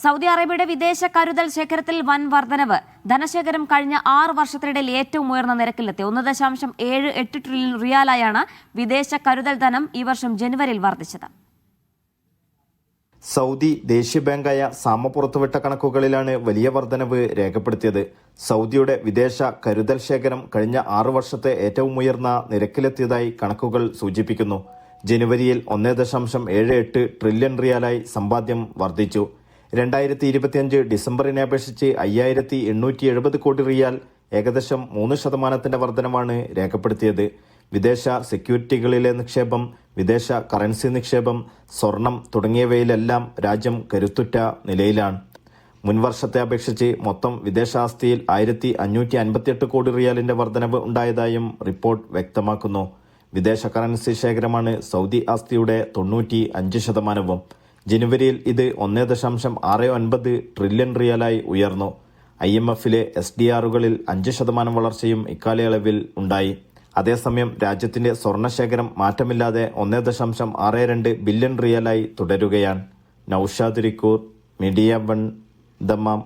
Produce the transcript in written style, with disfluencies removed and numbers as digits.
Saudi അറേബ്യയുടെ വിദേശ കരുതൽ ശേഖരത്തിൽ വൻ വർധനവ്. ധനശേഖരം കഴിഞ്ഞ 6 വർഷത്തിനിടയിൽ ഏറ്റവും ഉയർന്ന നിരക്കിലെത്തി. 1.78 ട്രില്യൺ റിയാലായാണ് വിദേശ കരുതൽ ധനം ഈ വർഷം ജനുവരിയിൽ വർദ്ധിച്ചത്. സൗദി ദേശീയ ബാങ്കായ സാമ പുറത്തുവിട്ട കണക്കുകളിലാണ് വലിയ വർധനവ് രേഖപ്പെടുത്തിയത്. സൗദിയുടെ വിദേശ കരുതൽ ശേഖരം കഴിഞ്ഞ 6 വർഷത്തെ ഏറ്റവും ഉയർന്ന നിരക്കിലെത്തിയതായി കണക്കുകൾ സൂചിപ്പിക്കുന്നു. ജനുവരിയിൽ 1.78 ട്രില്യൺ റിയാലായി സമ്പാദ്യം വർദ്ധിച്ചു. 2025 ഡിസംബറിനെ അപേക്ഷിച്ച് 5870 കോടി റിയാൽ, ഏകദേശം 3% വർധനമാണ് രേഖപ്പെടുത്തിയത്. വിദേശ സെക്യൂരിറ്റികളിലെ നിക്ഷേപം, വിദേശ കറൻസി നിക്ഷേപം, സ്വർണം തുടങ്ങിയവയിലെല്ലാം രാജ്യം കരുത്തുറ്റ നിലയിലാണ്. മുൻവർഷത്തെ അപേക്ഷിച്ച് മൊത്തം വിദേശാസ്തിയിൽ 1558 കോടി റിയാലിന്റെ വർധനവ് ഉണ്ടായതായും റിപ്പോർട്ട് വ്യക്തമാക്കുന്നു. വിദേശ കറൻസി ശേഖരമാണ് സൗദി ആസ്തിയുടെ 95%. ജനുവരിയിൽ ഇത് 1.69 ട്രില്യൺ റിയാലായി ഉയർന്നു. IMFലെ SDRകളിൽ 5% വളർച്ചയും ഇക്കാലയളവിൽ ഉണ്ടായി. അതേസമയം രാജ്യത്തിന്റെ സ്വർണശേഖരം മാറ്റമില്ലാതെ 1.62 ബില്യൺ റിയാലായി തുടരുകയാണ്. Naushad റിക്കൂർ, media 1, Dammam.